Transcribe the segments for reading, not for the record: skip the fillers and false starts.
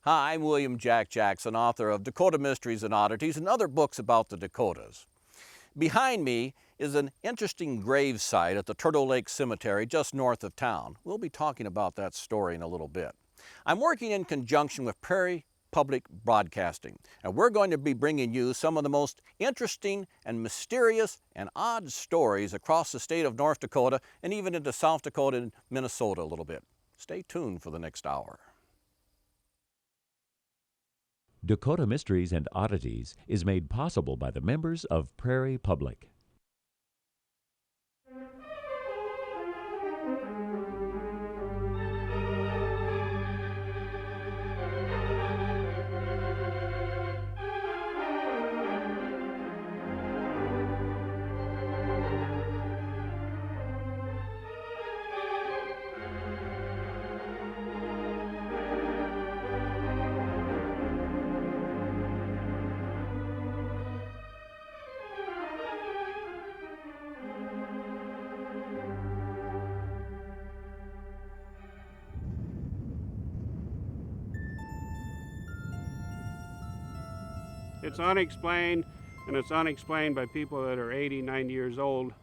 Hi, I'm William Jack Jackson, author of Dakota Mysteries and Oddities and other books about the Dakotas. Behind me is an interesting grave site at the Turtle Lake Cemetery just north of town. We'll be talking about that story in a little bit. I'm working in conjunction with Prairie Public Broadcasting, and we're going to be bringing you some of the most interesting and mysterious and odd stories across the state of North Dakota and even into South Dakota and Minnesota a little bit. Stay tuned for the next hour. Dakota Mysteries and Oddities is made possible by the members of Prairie Public. It's unexplained, and it's unexplained by people that are 80, 90 years old.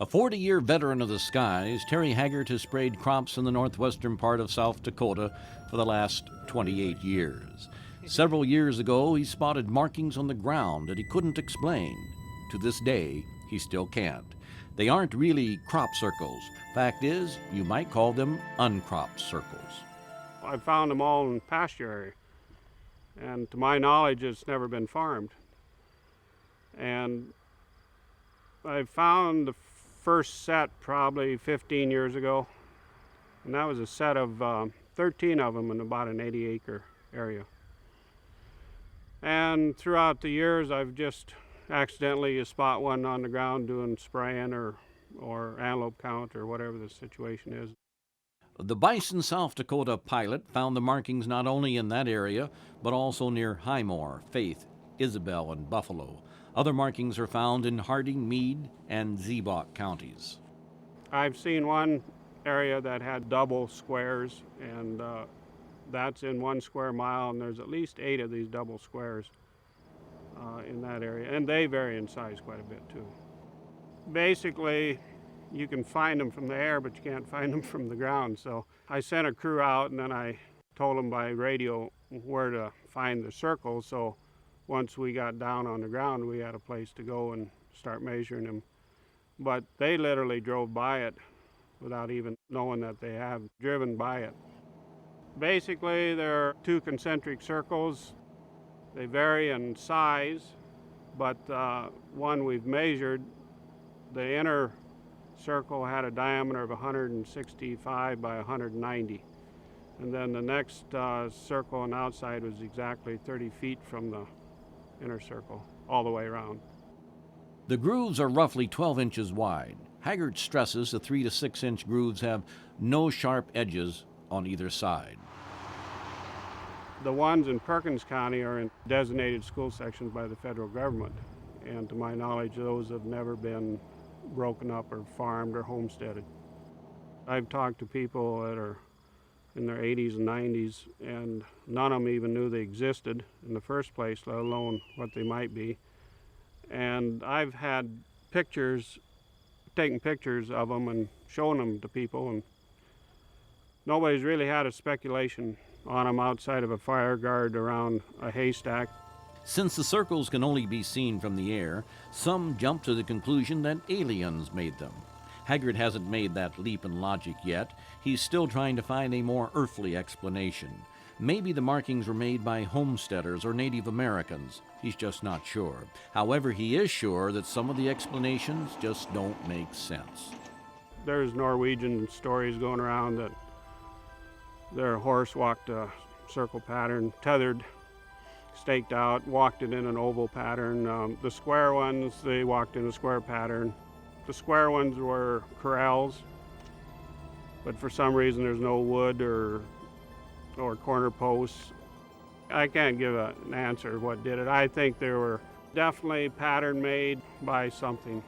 A 40-year veteran of the skies, Terry Haggart has sprayed crops in the northwestern part of South Dakota for the last 28 years. Several years ago, he spotted markings on the ground that he couldn't explain. To this day, he still can't. They aren't really crop circles. Fact is, you might call them uncropped circles. I found them all in pasture area, and to my knowledge, it's never been farmed. And I found the first set probably 15 years ago, and that was a set of 13 of them in about an 80-acre area. And throughout the years, I've just accidentally spot one on the ground doing spraying or antelope count or whatever the situation is. The Bison, South Dakota pilot found the markings not only in that area, but also near Highmore, Faith, Isabel, and Buffalo. Other markings are found in Harding, Meade, and Ziebach counties. I've seen one area that had double squares, and that's in 1 square mile, and there's at least 8 of these double squares in that area, and they vary in size quite a bit too. Basically, you can find them from the air, but you can't find them from the ground. So I sent a crew out, and then I told them by radio where to find the circles. So once we got down on the ground, we had a place to go and start measuring them. But they literally drove by it without even knowing that they have driven by it. Basically, there are 2 concentric circles. They vary in size, but one we've measured, the inner circle had a diameter of 165 by 190. And then the next circle on the outside was exactly 30 feet from the inner circle, all the way around. The grooves are roughly 12 inches wide. Haggart stresses the 3 to 6 inch grooves have no sharp edges on either side. The ones in Perkins County are in designated school sections by the federal government. And to my knowledge, those have never been broken up or farmed or homesteaded. I've talked to people that are in their 80s and 90s, and none of them even knew they existed in the first place, let alone what they might be. And I've had taken pictures of them and shown them to people, and nobody's really had a speculation on them outside of a fire guard around a haystack. Since the circles can only be seen from the air, some jump to the conclusion that aliens made them. Haggart hasn't made that leap in logic yet. He's still trying to find a more earthly explanation. Maybe the markings were made by homesteaders or Native Americans. He's just not sure. However, he is sure that some of the explanations just don't make sense. There's Norwegian stories going around that their horse walked a circle pattern, tethered, staked out, walked it in an oval pattern. The square ones, they walked in a square pattern. The square ones were corrals, but for some reason there's no wood or corner posts. I can't give an answer of what did it. I think they were definitely pattern made by something.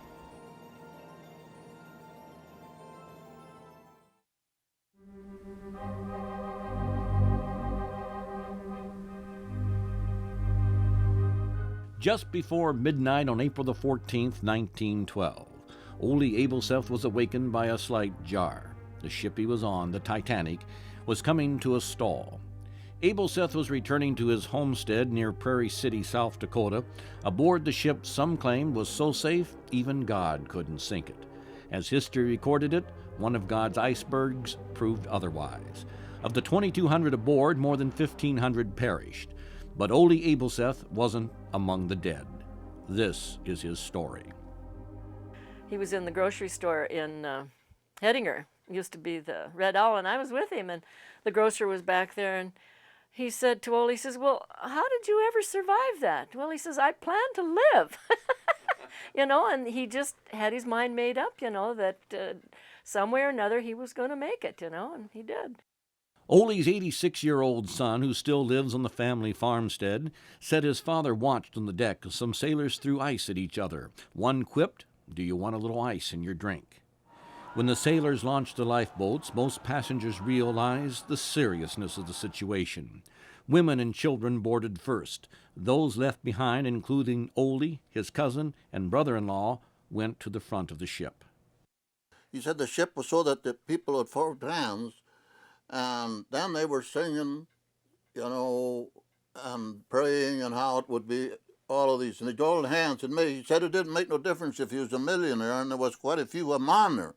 Just before midnight on April the 14th, 1912, Ole Abelseth was awakened by a slight jar. The ship he was on, the Titanic, was coming to a stall. Abelseth was returning to his homestead near Prairie City, South Dakota, aboard the ship some claimed was so safe even God couldn't sink it. As history recorded it, one of God's icebergs proved otherwise. Of the 2,200 aboard, more than 1,500 perished. But Ole Abelseth wasn't among the dead. This is his story. He was in the grocery store in Hettinger. Used to be the Red Owl, and I was with him, and the grocer was back there, and he said to Ole, he says, well, how did you ever survive that? Well, he says, I plan to live. And he just had his mind made up, that some way or another he was going to make it, and he did. Ole's 86-year-old son, who still lives on the family farmstead, said his father watched on the deck as some sailors threw ice at each other. One quipped, "Do you want a little ice in your drink?" When the sailors launched the lifeboats, most passengers realized the seriousness of the situation. Women and children boarded first. Those left behind, including Ole, his cousin, and brother-in-law, went to the front of the ship. He said the ship was so that the people would fold hands, and then they were singing, and praying and how it would be, all of these. And they'd hold hands and me. He said it didn't make no difference if he was a millionaire, and there was quite a few of them on there.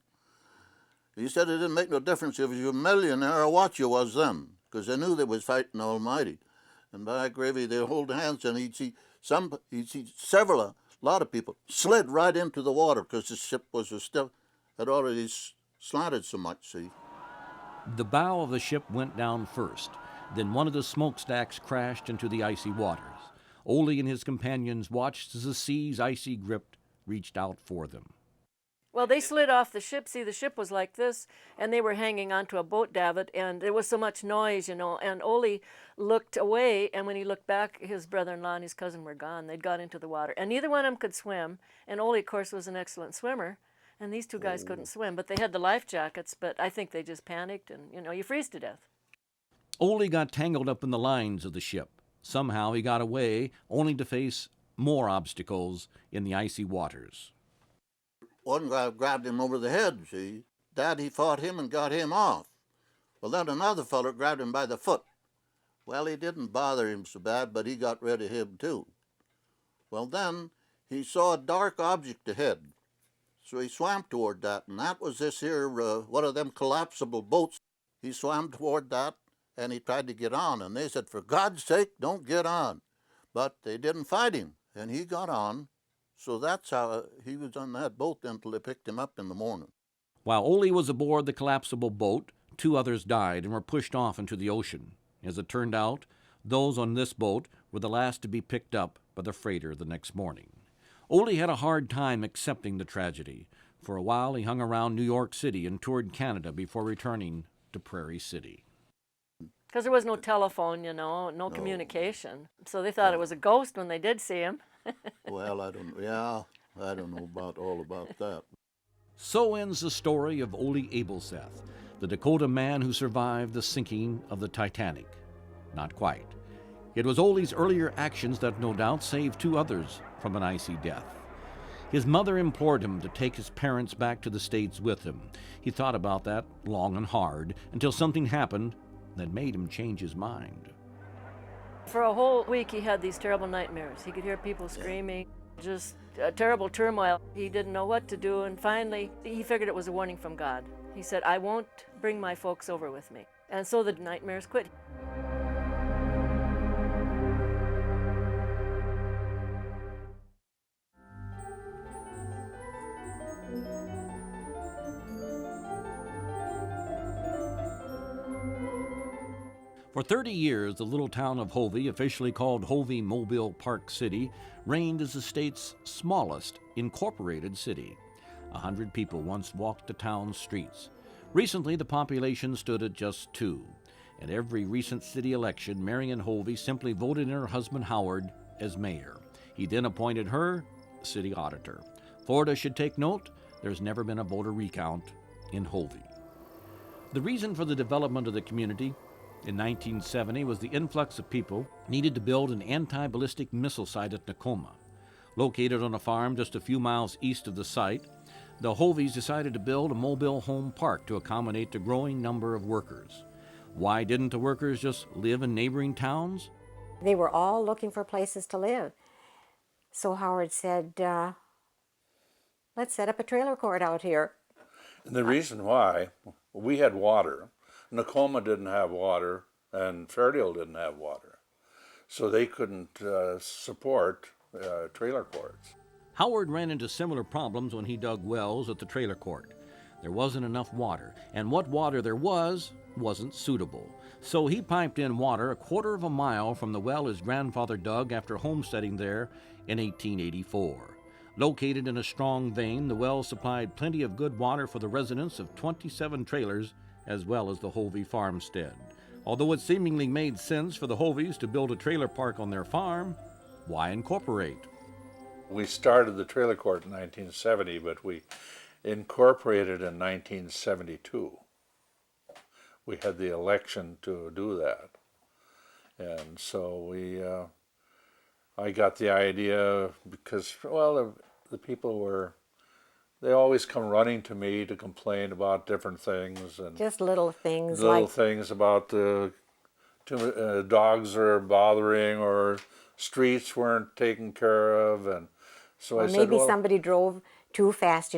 He said it didn't make no difference if you were a millionaire or what you was then, because they knew they was fighting the Almighty. And by gravy, they'd hold hands, and he'd see a lot of people slid right into the water because the ship was had already slanted so much, see. The bow of the ship went down first. Then one of the smokestacks crashed into the icy waters. Ole and his companions watched as the sea's icy grip reached out for them. Well, they slid off the ship. See, the ship was like this, and they were hanging onto a boat davit, and there was so much noise, and Ole looked away, and when he looked back, his brother-in-law and his cousin were gone. They'd got into the water, and neither one of them could swim, and Ole, of course, was an excellent swimmer, and these two guys couldn't swim, but they had the life jackets, but I think they just panicked, and, you freeze to death. Ole got tangled up in the lines of the ship. Somehow he got away, only to face more obstacles in the icy waters. One guy grabbed him over the head, see. Dad, he fought him and got him off. Well, then another feller grabbed him by the foot. Well, he didn't bother him so bad, but he got rid of him too. Well, then he saw a dark object ahead. So he swam toward that, and that was this here, one of them collapsible boats. He swam toward that, and he tried to get on, and they said, for God's sake, don't get on. But they didn't fight him, and he got on. So that's how he was on that boat until they picked him up in the morning. While Ole was aboard the collapsible boat, 2 others died and were pushed off into the ocean. As it turned out, those on this boat were the last to be picked up by the freighter the next morning. Ole had a hard time accepting the tragedy. For a while, he hung around New York City and toured Canada before returning to Prairie City. Because there was no telephone, no communication. So they thought it was a ghost when they did see him. Well, I don't know all about that. So ends the story of Ole Abelseth, the Dakota man who survived the sinking of the Titanic. Not quite. It was Ole's earlier actions that no doubt saved 2 others from an icy death. His mother implored him to take his parents back to the States with him. He thought about that long and hard until something happened that made him change his mind. For a whole week, he had these terrible nightmares. He could hear people screaming, just a terrible turmoil. He didn't know what to do, and finally, he figured it was a warning from God. He said, I won't bring my folks over with me. And so the nightmares quit. For 30 years, the little town of Hovey, officially called Hovey-Mobile Park City, reigned as the state's smallest incorporated city. 100 people once walked the town's streets. Recently, the population stood at just 2. At every recent city election, Marion Hovey simply voted in her husband Howard as mayor. He then appointed her city auditor. Florida should take note, there's never been a voter recount in Hovey. The reason for the development of the community? in 1970 was the influx of people needed to build an anti-ballistic missile site at Tacoma. Located on a farm just a few miles east of the site, the Hovies decided to build a mobile home park to accommodate the growing number of workers. Why didn't the workers just live in neighboring towns? They were all looking for places to live. So Howard said, let's set up a trailer court out here. And the reason why, we had water. Tacoma didn't have water, and Fairdale didn't have water. So they couldn't support trailer courts. Howard ran into similar problems when he dug wells at the trailer court. There wasn't enough water, and what water there wasn't suitable. So he piped in water a quarter of a mile from the well his grandfather dug after homesteading there in 1884. Located in a strong vein, the well supplied plenty of good water for the residents of 27 trailers as well as the Hovey farmstead. Although it seemingly made sense for the Hovies to build a trailer park on their farm, why incorporate? We started the trailer court in 1970, but we incorporated in 1972. We had the election to do that. And so I got the idea because, well, the people they always come running to me to complain about different things. And Just little things little like, things about dogs are bothering or streets weren't taken care of. And so or I said, maybe well, somebody drove too fast,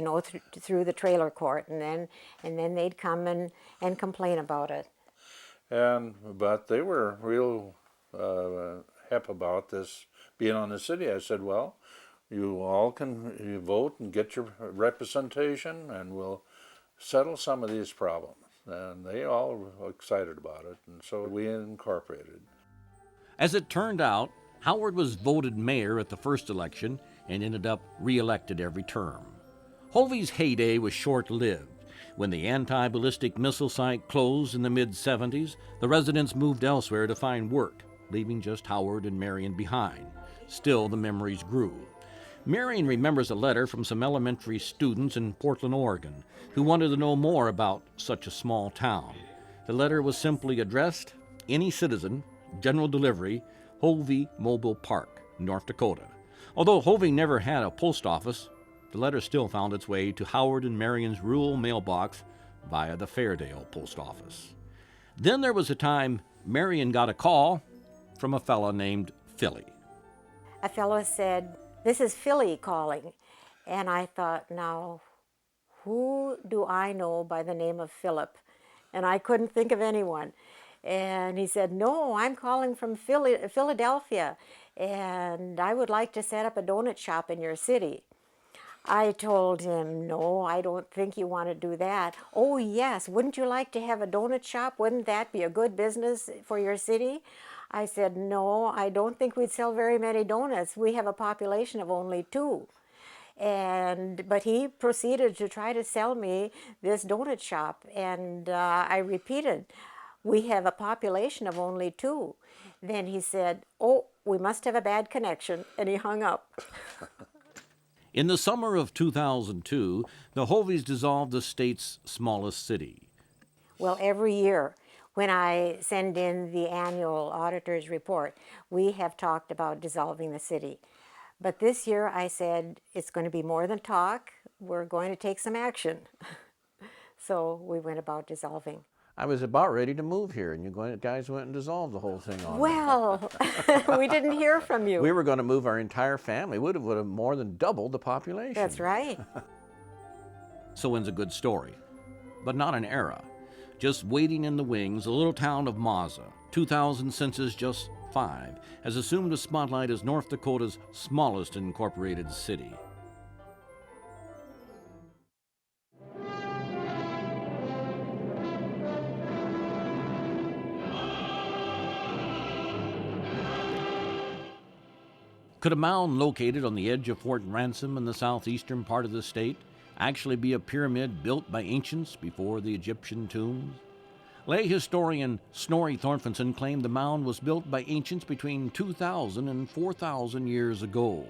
through the trailer court, and then they'd come and complain about it. but they were real hep about this being on the city. I said, well, you all can vote and get your representation, and we'll settle some of these problems. And they all were excited about it, and so we incorporated. As it turned out, Howard was voted mayor at the first election and ended up re-elected every term. Hovey's heyday was short-lived. When the anti-ballistic missile site closed in the mid-70s, the residents moved elsewhere to find work, leaving just Howard and Marion behind. Still, the memories grew. Marion remembers a letter from some elementary students in Portland, Oregon, who wanted to know more about such a small town. The letter was simply addressed, any citizen, general delivery, Hovey Mobile Park, North Dakota. Although Hovey never had a post office, the letter still found its way to Howard and Marion's rural mailbox via the Fairdale post office. Then there was a time Marion got a call from a fellow named Philly. A fellow said, "This is Philly calling." And I thought, now, who do I know by the name of Philip? And I couldn't think of anyone. And he said, "No, I'm calling from Philadelphia, and I would like to set up a donut shop in your city." I told him, "No, I don't think you want to do that." "Oh, yes, wouldn't you like to have a donut shop? Wouldn't that be a good business for your city?" I said, "No, I don't think we'd sell very many donuts. We have a population of only 2. But he proceeded to try to sell me this donut shop, and I repeated, "We have a population of only 2. Then he said, "Oh, we must have a bad connection," and he hung up. In the summer of 2002, the Hovies dissolved the state's smallest city. Well, every year when I send in the annual auditor's report, we have talked about dissolving the city. But this year I said, it's going to be more than talk. We're going to take some action. So we went about dissolving. I was about ready to move here, and you guys went and dissolved the whole thing on me. Well, we didn't hear from you. We were going to move our entire family. Would have more than doubled the population. That's right. So ends a good story, but not an era. Just waiting in the wings, the little town of Mazza, 2,000 census just 5, has assumed a spotlight as North Dakota's smallest incorporated city. Could a mound located on the edge of Fort Ransom in the southeastern part of the state actually be a pyramid built by ancients before the Egyptian tombs? Lay historian Snorri Thorfinson claimed the mound was built by ancients between 2,000 and 4,000 years ago.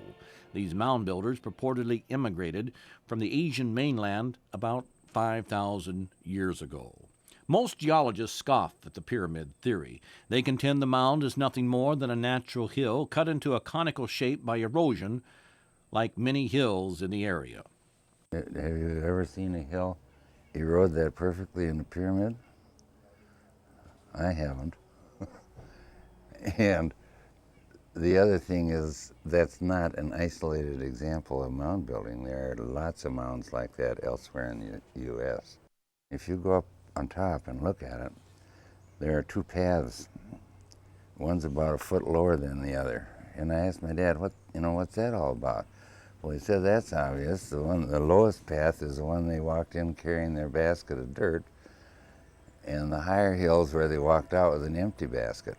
These mound builders purportedly immigrated from the Asian mainland about 5,000 years ago. Most geologists scoff at the pyramid theory. They contend the mound is nothing more than a natural hill cut into a conical shape by erosion, like many hills in the area. Have you ever seen a hill erode that perfectly in a pyramid? I haven't. And the other thing is, that's not an isolated example of mound building. There are lots of mounds like that elsewhere in the U.S. If you go up on top and look at it, there are two paths. One's about a foot lower than the other. And I asked my dad, what's that all about? Well, he said, that's obvious. The lowest path is the one they walked in carrying their basket of dirt, and the higher hills where they walked out with an empty basket.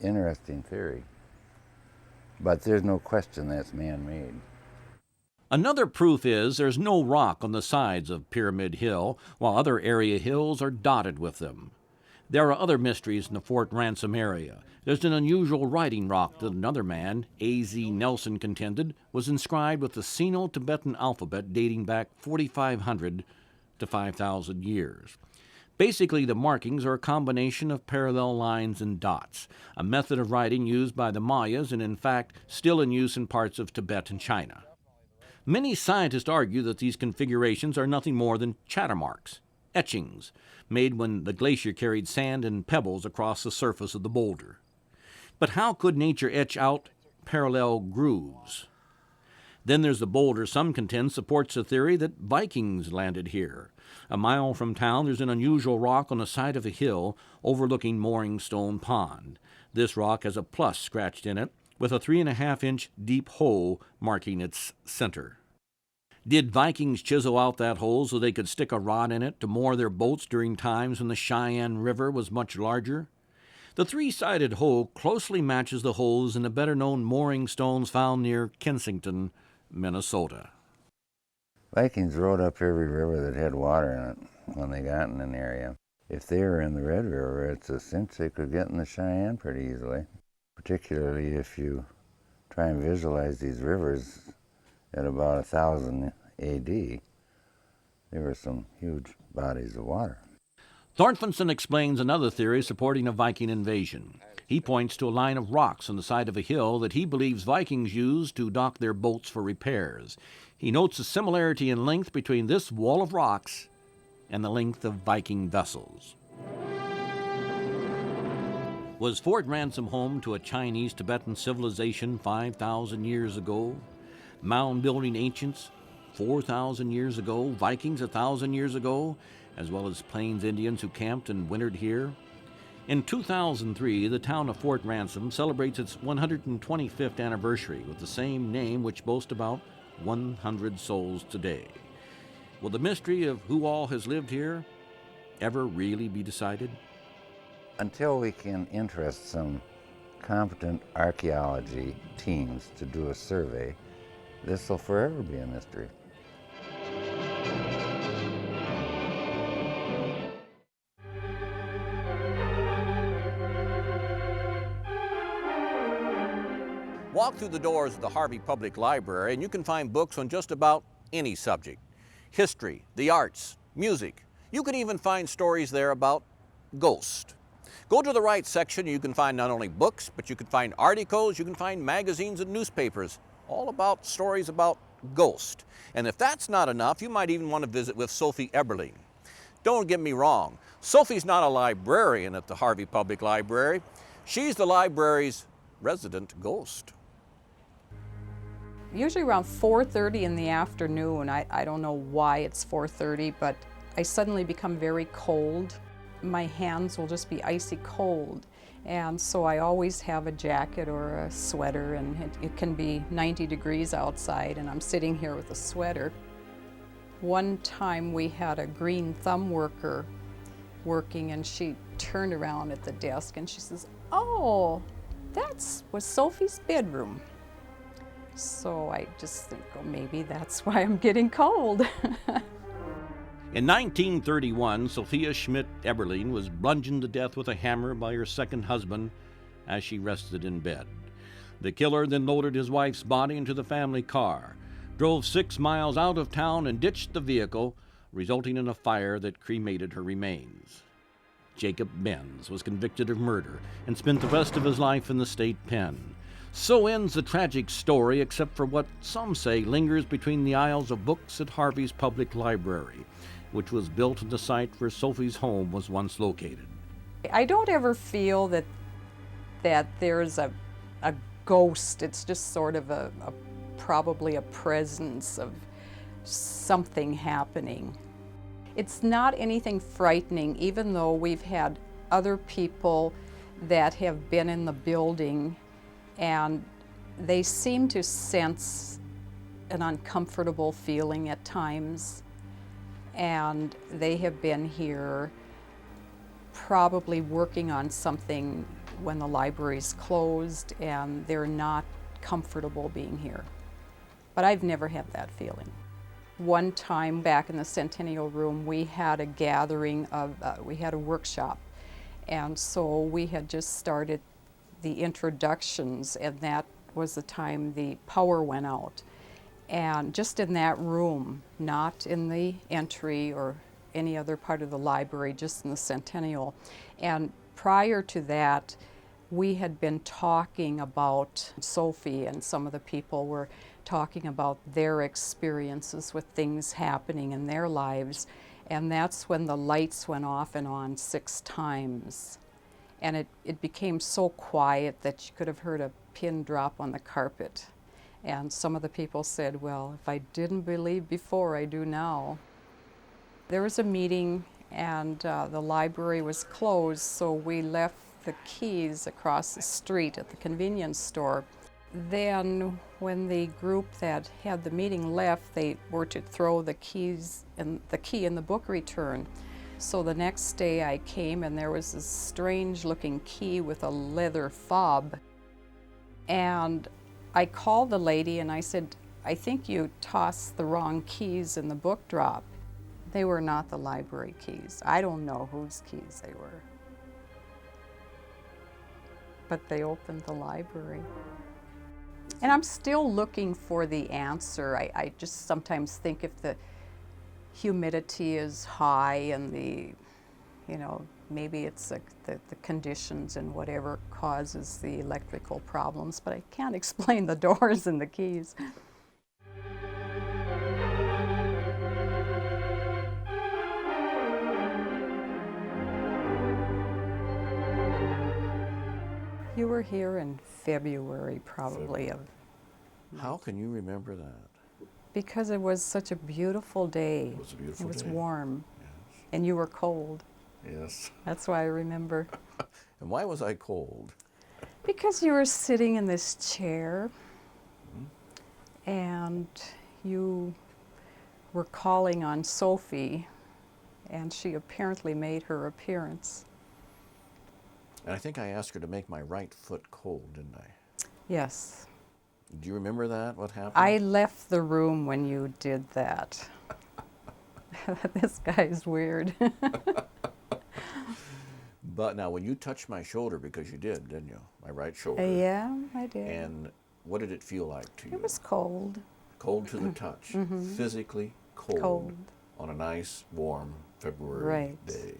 Interesting theory. But there's no question that's man-made. Another proof is there's no rock on the sides of Pyramid Hill, while other area hills are dotted with them. There are other mysteries in the Fort Ransom area. There's an unusual writing rock that another man, A.Z. Nelson, contended was inscribed with the Sino-Tibetan alphabet dating back 4,500 to 5,000 years. Basically, the markings are a combination of parallel lines and dots, a method of writing used by the Mayas and, in fact, still in use in parts of Tibet and China. Many scientists argue that these configurations are nothing more than chatter marks, etchings, made when the glacier carried sand and pebbles across the surface of the boulder. But how could nature etch out parallel grooves? Then there's the boulder some contend supports the theory that Vikings landed here. A mile from town, there's an unusual rock on the side of a hill overlooking Mooring Stone Pond. This rock has a plus scratched in it, with a 3.5-inch deep hole marking its center. Did Vikings chisel out that hole so they could stick a rod in it to moor their boats during times when the Cheyenne River was much larger? The three-sided hole closely matches the holes in the better-known mooring stones found near Kensington, Minnesota. Vikings rode up every river that had water in it when they got in an area. If they were in the Red River, it's a cinch they could get in the Cheyenne pretty easily, particularly if you try and visualize these rivers at about 1000 A.D. There were some huge bodies of water. Thorfinson explains another theory supporting a Viking invasion. He points to a line of rocks on the side of a hill that he believes Vikings used to dock their boats for repairs. He notes a similarity in length between this wall of rocks and the length of Viking vessels. Was Fort Ransom home to a Chinese-Tibetan civilization 5,000 years ago? Mound-building ancients 4,000 years ago? Vikings 1,000 years ago? As well as Plains Indians who camped and wintered here? In 2003, the town of Fort Ransom celebrates its 125th anniversary with the same name, which boasts about 100 souls today. Will the mystery of who all has lived here ever really be decided? Until we can interest some competent archaeology teams to do a survey, this will forever be a mystery. Walk through the doors of the Harvey Public Library and you can find books on just about any subject. History, the arts, music. You can even find stories there about ghosts. Go to the right section, you can find not only books, but you can find articles, you can find magazines and newspapers, all about stories about ghosts. And if that's not enough, you might even want to visit with Sophie Eberling. Don't get me wrong, Sophie's not a librarian at the Harvey Public Library. She's the library's resident ghost. Usually around 4:30 in the afternoon. I don't know why it's 4:30, but I suddenly become very cold. My hands will just be icy cold. And so I always have a jacket or a sweater, and it can be 90 degrees outside, and I'm sitting here with a sweater. One time we had a green thumb worker working, and she turned around at the desk and she says, "Oh, was Sophie's bedroom." So I just think, oh, maybe that's why I'm getting cold. In 1931, Sophia Schmidt Eberling was bludgeoned to death with a hammer by her second husband as she rested in bed. The killer then loaded his wife's body into the family car, drove 6 miles out of town and ditched the vehicle, resulting in a fire that cremated her remains. Jacob Benz was convicted of murder and spent the rest of his life in the state pen. So ends the tragic story, except for what some say lingers between the aisles of books at Harvey's Public Library, which was built on the site where Sophie's home was once located. I don't ever feel that there's a ghost. It's just sort of probably a presence of something happening. It's not anything frightening, even though we've had other people that have been in the building and they seem to sense an uncomfortable feeling at times, and they have been here probably working on something when the library's closed and they're not comfortable being here. But I've never had that feeling. One time back in the Centennial Room, we had a gathering of, we had a workshop, and so we had just started the introductions, and that was the time the power went out. And just in that room, not in the entry or any other part of the library, just in the Centennial. And prior to that, we had been talking about Sophie, and some of the people were talking about their experiences with things happening in their lives. And that's when the lights went off and on 6 times. And it became so quiet that you could have heard a pin drop on the carpet. And some of the people said, well, if I didn't believe before, I do now. There was a meeting and the library was closed, so we left the keys across the street at the convenience store. Then when the group that had the meeting left, they were to throw the keys and the key in the book return. So the next day I came and there was this strange looking key with a leather fob. And I called the lady and I said, I think you tossed the wrong keys in the book drop. They were not the library keys. I don't know whose keys they were. But they opened the library. And I'm still looking for the answer. I just sometimes think if the humidity is high and maybe it's the conditions and whatever causes the electrical problems, but I can't explain the doors and the keys. You were here in February, probably. How can you remember that? Because it was such a beautiful day. It was a beautiful day. It was warm. Yes. And you were cold. Yes. That's why I remember. And why was I cold? Because you were sitting in this chair and you were calling on Sophie, and she apparently made her appearance. And I think I asked her to make my right foot cold, didn't I? Yes. Do you remember that, what happened? I left the room when you did that. This guy's weird. But now, when you touched my shoulder, because you did, didn't you? My right shoulder. Yeah, I did. And what did it feel like to you? It was cold. Cold to the touch. Physically cold. On a nice, warm February day.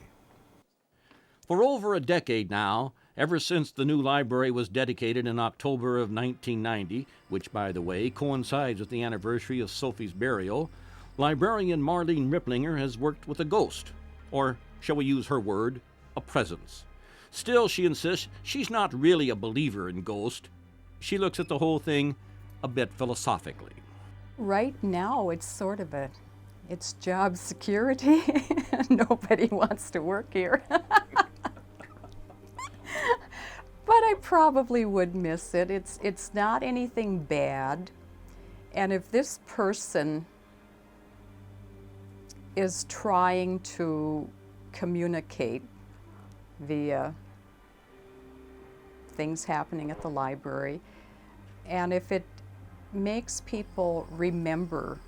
For over a decade now, ever since the new library was dedicated in October of 1990, which, by the way, coincides with the anniversary of Sophie's burial, librarian Marlene Ripplinger has worked with a ghost, or shall we use her word, a presence. Still, she insists she's not really a believer in ghosts. She looks at the whole thing a bit philosophically. Right now, it's sort of it's job security. Nobody wants to work here. But I probably would miss it. It's not anything bad. And if this person is trying to communicate via things happening at the library, and if it makes people remember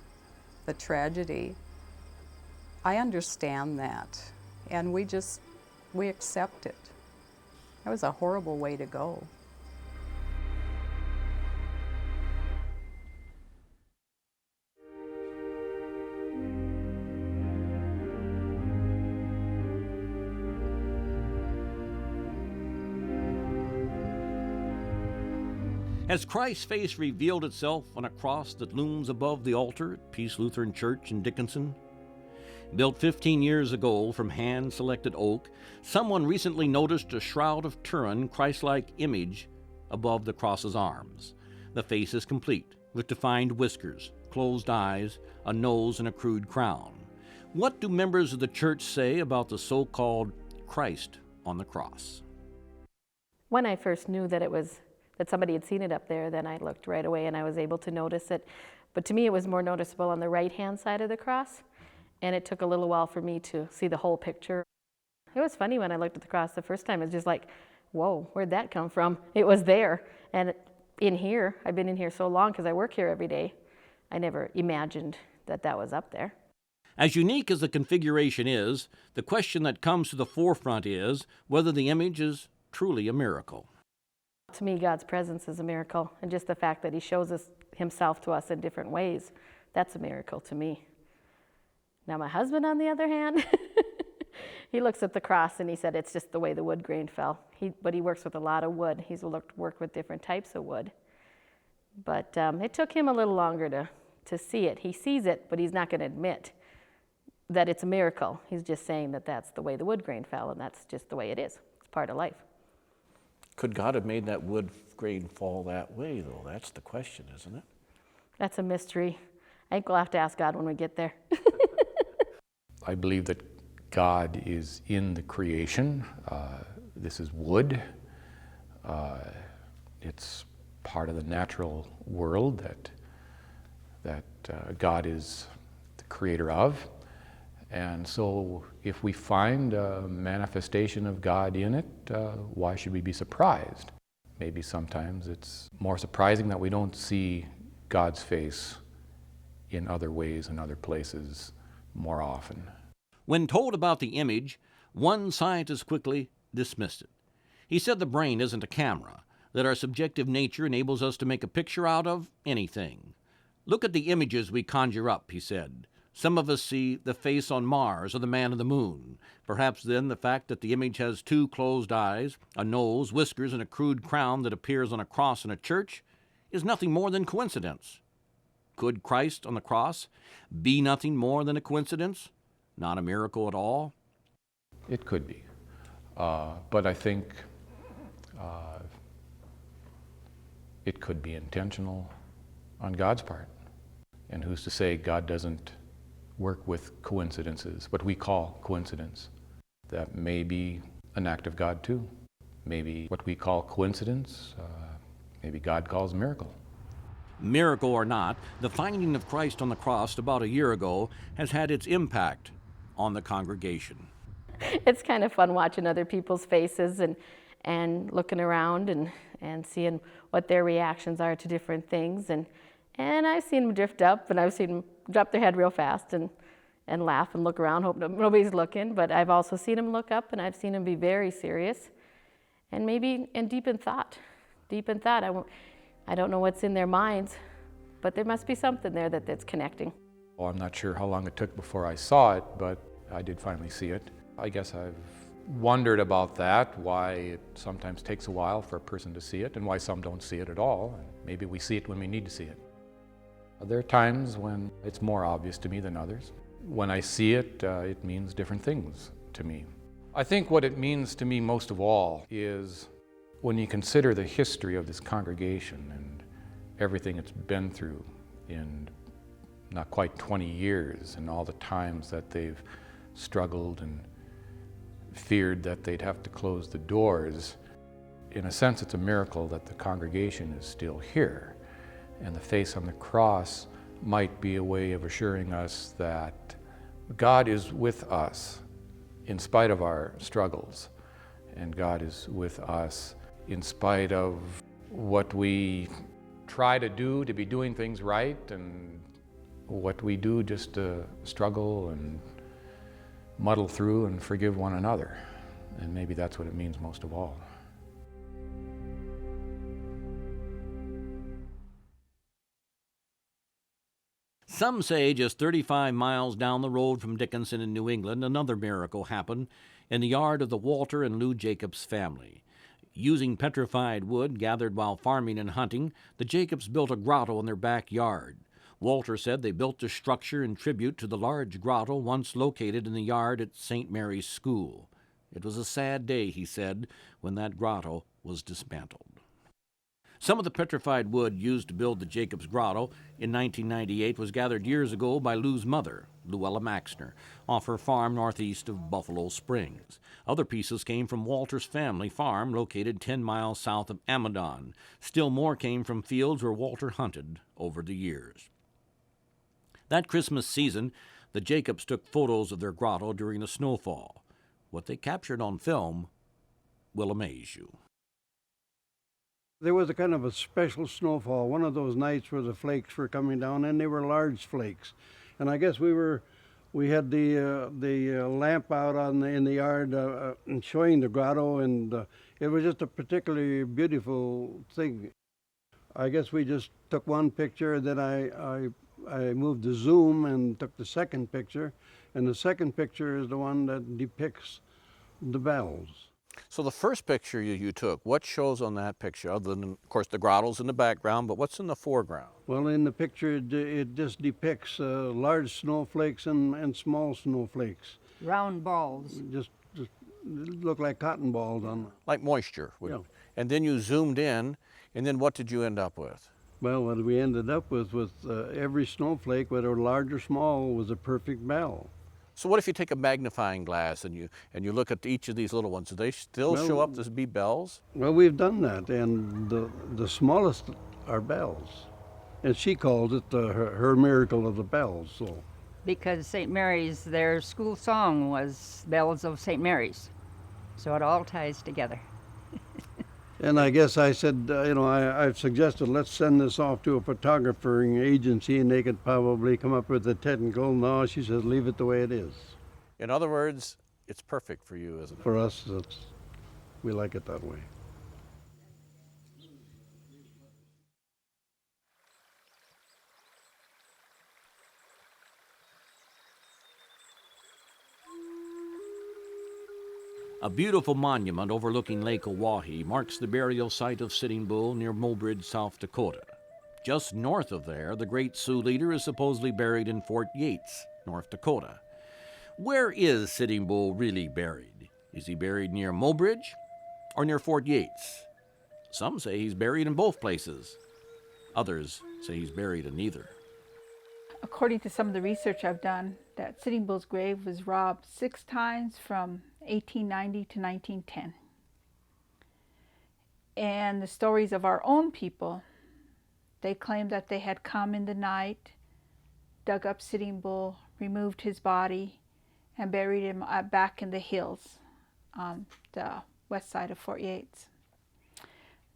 the tragedy, I understand that. And we accept it. That was a horrible way to go. Has Christ's face revealed itself on a cross that looms above the altar at Peace Lutheran Church in Dickinson? Built 15 years ago from hand-selected oak, someone recently noticed a Shroud of Turin Christ-like image above the cross's arms. The face is complete, with defined whiskers, closed eyes, a nose, and a crude crown. What do members of the church say about the so-called Christ on the cross? When I first knew that that somebody had seen it up there, then I looked right away and I was able to notice it. But to me, it was more noticeable on the right-hand side of the cross, and it took a little while for me to see the whole picture. It was funny when I looked at the cross the first time. It was just like, whoa, where'd that come from? It was there. And in here, I've been in here so long because I work here every day, I never imagined that that was up there. As unique as the configuration is, the question that comes to the forefront is whether the image is truly a miracle. To me, God's presence is a miracle, and just the fact that he shows himself to us in different ways, that's a miracle to me. Now my husband, on the other hand, he looks at the cross and he said it's just the way the wood grain fell. But he works with a lot of wood. He's worked with different types of wood. But it took him a little longer to see it. He sees it, but he's not going to admit that it's a miracle. He's just saying that that's the way the wood grain fell, and that's just the way it is. It's part of life. Could God have made that wood grain fall that way, though? That's the question, isn't it? That's a mystery. I think we'll have to ask God when we get there. I believe that God is in the creation. This is wood. It's part of the natural world that God is the creator of. And so if we find a manifestation of God in it, why should we be surprised? Maybe sometimes it's more surprising that we don't see God's face in other ways and other places more often. When told about the image, one scientist quickly dismissed it. He said the brain isn't a camera, that our subjective nature enables us to make a picture out of anything. Look at the images we conjure up, he said. Some of us see the face on Mars or the man on the moon. Perhaps then the fact that the image has two closed eyes, a nose, whiskers, and a crude crown that appears on a cross in a church is nothing more than coincidence. Could Christ on the cross be nothing more than a coincidence? Not a miracle at all? It could be. But I think it could be intentional on God's part. And who's to say God doesn't work with coincidences, what we call coincidence? That may be an act of God too. Maybe what we call coincidence, maybe God calls miracle. Miracle or not, the finding of Christ on the cross about a year ago has had its impact on the congregation. It's kind of fun watching other people's faces and looking around and seeing what their reactions are to different things. And I've seen them drift up, and I've seen them drop their head real fast and laugh and look around, hope nobody's looking. But I've also seen them look up, and I've seen them be very serious and maybe deep in thought. I don't know what's in their minds, but there must be something there that's connecting. Well, I'm not sure how long it took before I saw it, but I did finally see it. I guess I've wondered about that, why it sometimes takes a while for a person to see it and why some don't see it at all. And maybe we see it when we need to see it. There are times when it's more obvious to me than others. When I see it, it means different things to me. I think what it means to me most of all is when you consider the history of this congregation and everything it's been through in not quite 20 years and all the times that they've struggled and feared that they'd have to close the doors. In a sense, it's a miracle that the congregation is still here. And the face on the cross might be a way of assuring us that God is with us in spite of our struggles. And God is with us in spite of what we try to do to be doing things right and what we do just to struggle and muddle through and forgive one another. And maybe that's what it means most of all. Some say just 35 miles down the road from Dickinson in New England, another miracle happened in the yard of the Walter and Lou Jacobs family. Using petrified wood gathered while farming and hunting, the Jacobs built a grotto in their backyard. Walter said they built the structure in tribute to the large grotto once located in the yard at St. Mary's School. It was a sad day, he said, when that grotto was dismantled. Some of the petrified wood used to build the Jacobs Grotto in 1998 was gathered years ago by Lou's mother, Luella Maxner, off her farm northeast of Buffalo Springs. Other pieces came from Walter's family farm located 10 miles south of Amadon. Still more came from fields where Walter hunted over the years. That Christmas season, the Jacobs took photos of their grotto during the snowfall. What they captured on film will amaze you. There was a kind of a special snowfall, one of those nights where the flakes were coming down, and they were large flakes. And I guess we had the lamp out in the yard and showing the grotto, and it was just a particularly beautiful thing. I guess we just took one picture, then I moved the zoom and took the second picture, and the second picture is the one that depicts the bells. So the first picture you took, what shows on that picture, other than, of course, the grotto's in the background, but what's in the foreground? Well, in the picture, it just depicts large snowflakes and small snowflakes. Round balls. Just look like cotton balls on. Like moisture. Yeah. And then you zoomed in, and then what did you end up with? Well, what we ended up with every snowflake, whether large or small, was a perfect bell. So what if you take a magnifying glass and you look at each of these little ones? Do they still show up to be bells? Well, we've done that, and the smallest are bells. And she calls it her miracle of the bells. So. Because St. Mary's, their school song was Bells of St. Mary's. So it all ties together. And I guess I said, I've suggested let's send this off to a photographing agency and they could probably come up with the technical. No, she says, leave it the way it is. In other words, it's perfect for you, isn't it? For us, we like it that way. A beautiful monument overlooking Lake Oahe marks the burial site of Sitting Bull near Mobridge, South Dakota. Just north of there, the great Sioux leader is supposedly buried in Fort Yates, North Dakota. Where is Sitting Bull really buried? Is he buried near Mobridge or near Fort Yates? Some say he's buried in both places. Others say he's buried in neither. According to some of the research I've done, that Sitting Bull's grave was robbed 6 times from 1890 to 1910. And the stories of our own people, they claim that they had come in the night, dug up Sitting Bull, removed his body, and buried him back in the hills on the west side of Fort Yates.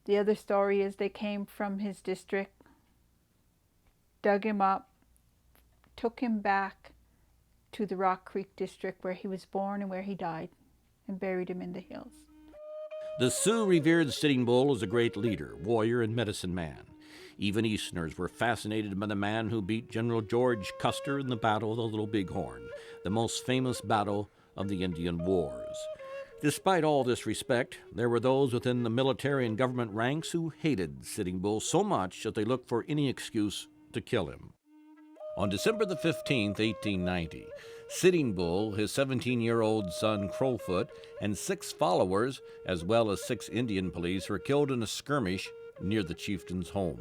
The other story is they came from his district, dug him up, took him back to the Rock Creek district where he was born and where he died, and buried him in the hills. The Sioux revered Sitting Bull as a great leader, warrior, and medicine man. Even Easterners were fascinated by the man who beat General George Custer in the Battle of the Little Bighorn, the most famous battle of the Indian Wars. Despite all this respect, there were those within the military and government ranks who hated Sitting Bull so much that they looked for any excuse to kill him. On December the 15th, 1890, Sitting Bull, his 17-year-old son Crowfoot, and 6 followers, as well as 6 Indian police, were killed in a skirmish near the chieftain's home.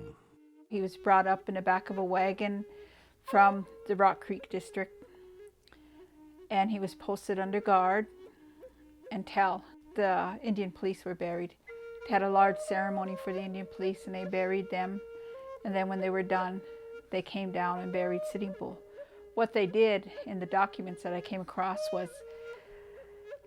He was brought up in the back of a wagon from the Rock Creek district, and he was posted under guard until the Indian police were buried. They had a large ceremony for the Indian police, and they buried them, and then when they were done, they came down and buried Sitting Bull. What they did in the documents that I came across was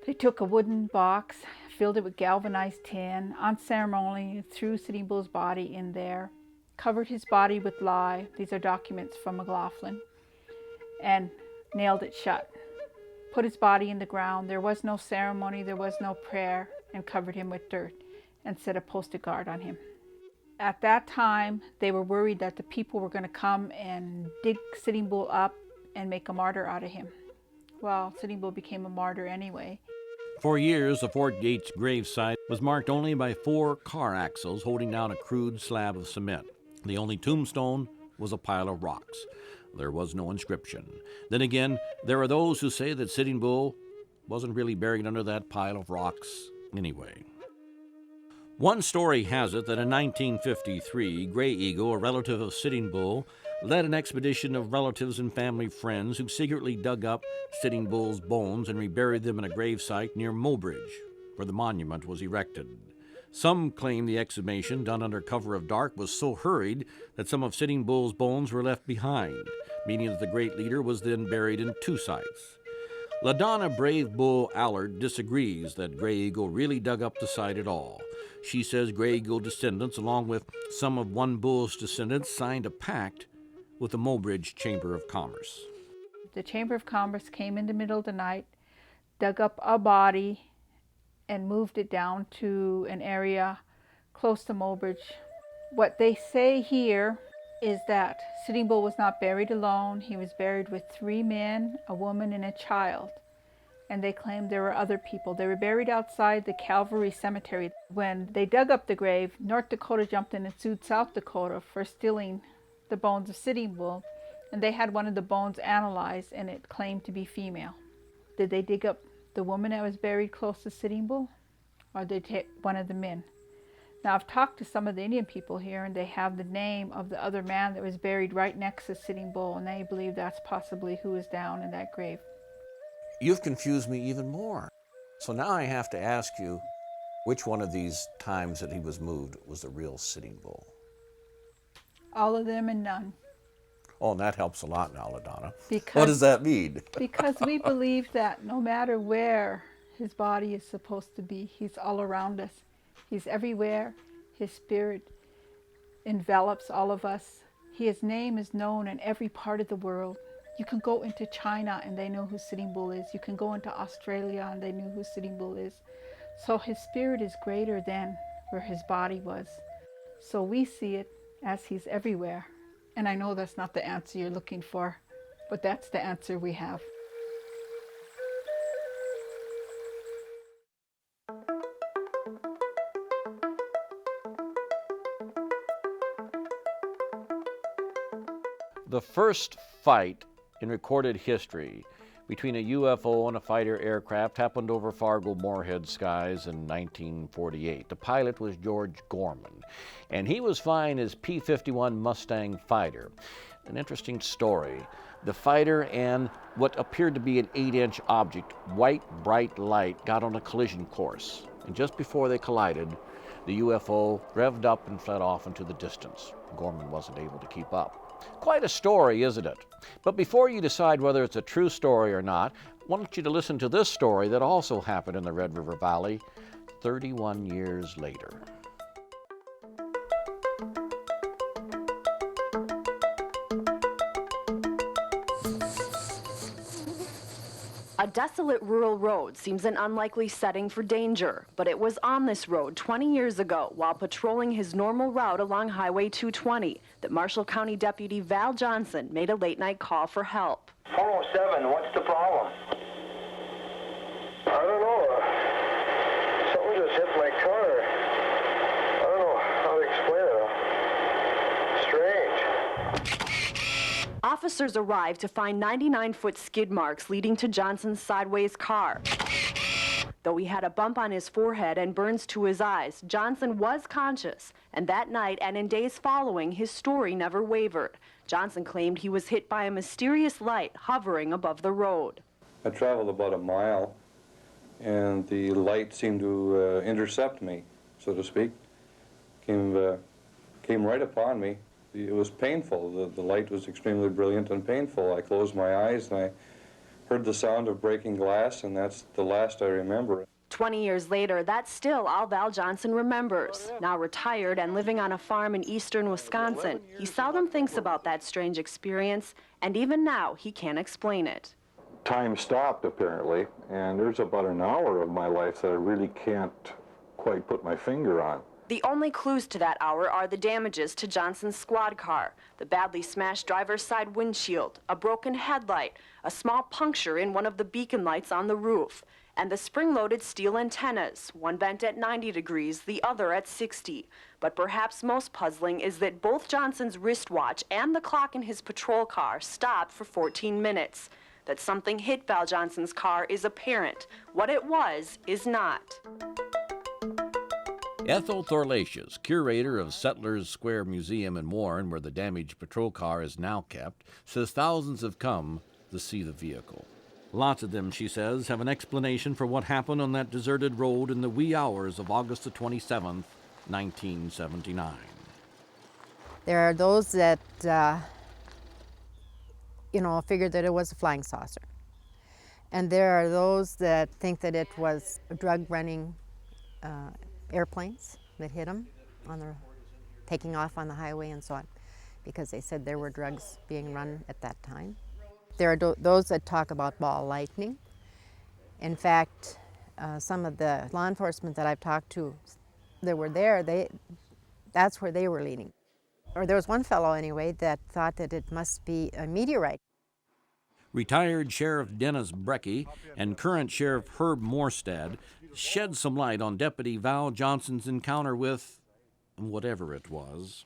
they took a wooden box, filled it with galvanized tin, unceremoniously threw Sitting Bull's body in there, covered his body with lye, these are documents from McLaughlin, and nailed it shut. Put his body in the ground, there was no ceremony, there was no prayer, and covered him with dirt and set a posted guard on him. At that time, they were worried that the people were going to come and dig Sitting Bull up and make a martyr out of him. Well, Sitting Bull became a martyr anyway. For years, the Fort Gates gravesite was marked only by 4 car axles holding down a crude slab of cement. The only tombstone was a pile of rocks. There was no inscription. Then again, there are those who say that Sitting Bull wasn't really buried under that pile of rocks anyway. One story has it that in 1953, Gray Eagle, a relative of Sitting Bull, led an expedition of relatives and family friends who secretly dug up Sitting Bull's bones and reburied them in a gravesite near Mobridge, where the monument was erected. Some claim the exhumation, done under cover of dark, was so hurried that some of Sitting Bull's bones were left behind, meaning that the great leader was then buried in 2 sites. LaDonna Brave Bull Allard disagrees that Gray Eagle really dug up the site at all. She says Gray Eagle descendants, along with some of one bull's descendants, signed a pact with the Mobridge Chamber of Commerce. The Chamber of Commerce came in the middle of the night, dug up a body, and moved it down to an area close to Mobridge. What they say here is that Sitting Bull was not buried alone. He was buried with 3 men, a woman, and a child. And they claimed there were other people. They were buried outside the Calvary Cemetery. When they dug up the grave, North Dakota jumped in and sued South Dakota for stealing the bones of Sitting Bull, and they had one of the bones analyzed, and it claimed to be female. Did they dig up the woman that was buried close to Sitting Bull, or did they take one of the men? Now, I've talked to some of the Indian people here, and they have the name of the other man that was buried right next to Sitting Bull, and they believe that's possibly who is down in that grave. You've confused me even more. So now I have to ask you, which one of these times that he was moved was the real Sitting Bull? All of them and none. Oh, and that helps a lot now, LaDonna. Because, what does that mean? Because we believe that no matter where his body is supposed to be, he's all around us. He's everywhere. His spirit envelops all of us. His name is known in every part of the world. You can go into China and they know who Sitting Bull is. You can go into Australia and they know who Sitting Bull is. So his spirit is greater than where his body was. So we see it as he's everywhere. And I know that's not the answer you're looking for, but that's the answer we have. The first fight in recorded history between a UFO and a fighter aircraft happened over Fargo-Moorhead skies in 1948. The pilot was George Gorman, and he was flying his P-51 Mustang fighter. An interesting story. The fighter and what appeared to be an 8-inch object, white, bright light, got on a collision course. And just before they collided, the UFO revved up and fled off into the distance. Gorman wasn't able to keep up. Quite a story, isn't it? But before you decide whether it's a true story or not, I want you to listen to this story that also happened in the Red River Valley 31 years later. A desolate rural road seems an unlikely setting for danger, but it was on this road 20 years ago while patrolling his normal route along Highway 220 that Marshall County Deputy Val Johnson made a late-night call for help. 407, what's the problem? I don't know. Something just hit my car. I don't know how to explain it. Strange. Officers arrived to find 99-foot skid marks leading to Johnson's sideways car. Though he had a bump on his forehead and burns to his eyes, Johnson was conscious, and that night and in days following, his story never wavered. Johnson claimed he was hit by a mysterious light hovering above the road. I traveled about a mile, and the light seemed to intercept me, so to speak. Came right upon me. It was painful. The light was extremely brilliant and painful. I closed my eyes and I heard the sound of breaking glass, and that's the last I remember. 20 years later, that's still all Val Johnson remembers. Now retired and living on a farm in eastern Wisconsin, he seldom thinks about that strange experience, and even now, he can't explain it. Time stopped, apparently, and there's about an hour of my life that I really can't quite put my finger on. The only clues to that hour are the damages to Johnson's squad car, the badly smashed driver's side windshield, a broken headlight, a small puncture in one of the beacon lights on the roof, and the spring-loaded steel antennas, one bent at 90 degrees, the other at 60. But perhaps most puzzling is that both Johnson's wristwatch and the clock in his patrol car stopped for 14 minutes. That something hit Val Johnson's car is apparent. What it was is not. Ethel Thorlasius, curator of Settlers Square Museum in Warren, where the damaged patrol car is now kept, says thousands have come to see the vehicle. Lots of them, she says, have an explanation for what happened on that deserted road in the wee hours of August the 27th, 1979. There are those that, figured that it was a flying saucer. And there are those that think that it was drug-running airplanes that hit them taking off on the highway and so on, because they said there were drugs being run at that time. There are those that talk about ball lightning. In fact, some of the law enforcement that I've talked to that were there, that's where they were leaning. Or there was one fellow anyway that thought that it must be a meteorite. Retired Sheriff Dennis Brecky and current Sheriff Herb Morstad shed some light on Deputy Val Johnson's encounter with whatever it was.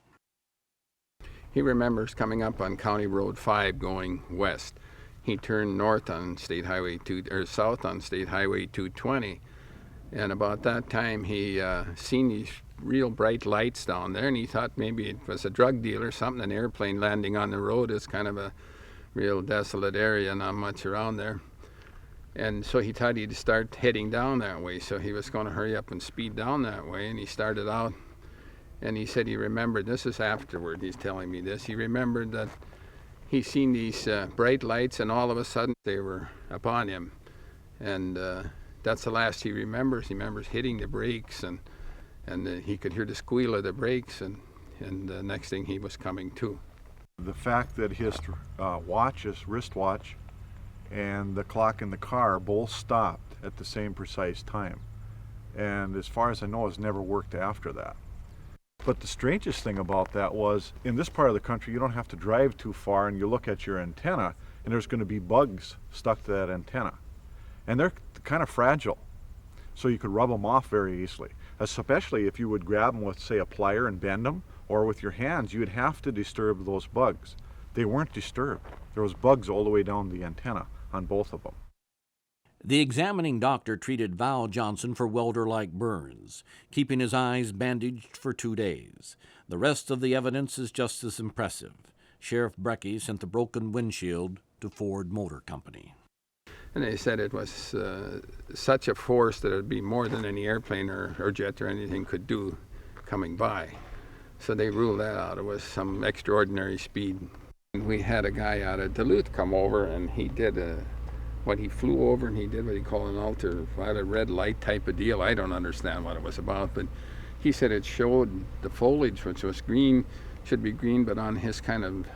He remembers coming up on County Road 5 going west. He turned north on State Highway south on State Highway 220, and about that time he seen these real bright lights down there, and he thought maybe it was a drug dealer, something, an airplane landing on the road. Is kind of a real desolate area, not much around there. And so he thought he'd start heading down that way, so he was going to hurry up and speed down that way, and he started out, and he said he remembered, this is afterward, he's telling me this, he remembered that he seen these bright lights, and all of a sudden they were upon him. And that's the last he remembers. He remembers hitting the brakes, and he could hear the squeal of the brakes, and the next thing he was coming to. The fact that his wristwatch, and the clock in the car both stopped at the same precise time. And as far as I know, it's never worked after that. But the strangest thing about that was, in this part of the country, you don't have to drive too far, and you look at your antenna, and there's going to be bugs stuck to that antenna. And they're kind of fragile, so you could rub them off very easily. Especially if you would grab them with, say, a plier and bend them, or with your hands, you would have to disturb those bugs. They weren't disturbed. There was bugs all the way down the antenna on both of them. The examining doctor treated Val Johnson for welder-like burns, keeping his eyes bandaged for 2 days. The rest of the evidence is just as impressive. Sheriff Brecky sent the broken windshield to Ford Motor Company. And they said it was such a force that it would be more than any airplane or jet or anything could do coming by. So they ruled that out. It was some extraordinary speed. And we had a guy out of Duluth come over, and he did he flew over and he did what he called an ultraviolet red light type of deal. I don't understand what it was about, but he said it showed the foliage, which was green, should be green, but on his kind of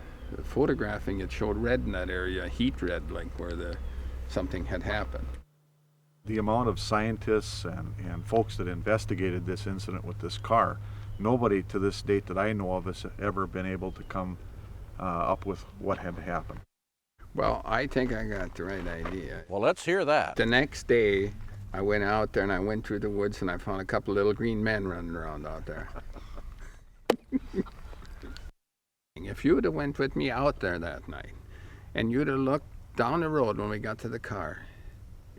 photographing, it showed red in that area, heat red, like where something had happened. The amount of scientists and folks that investigated this incident with this car, nobody to this date that I know of has ever been able to come up with what had happened. Well, I think I got the right idea. Well, let's hear that. The next day, I went out there and I went through the woods and I found a couple of little green men running around out there. If you would have went with me out there that night and you'd have looked down the road when we got to the car,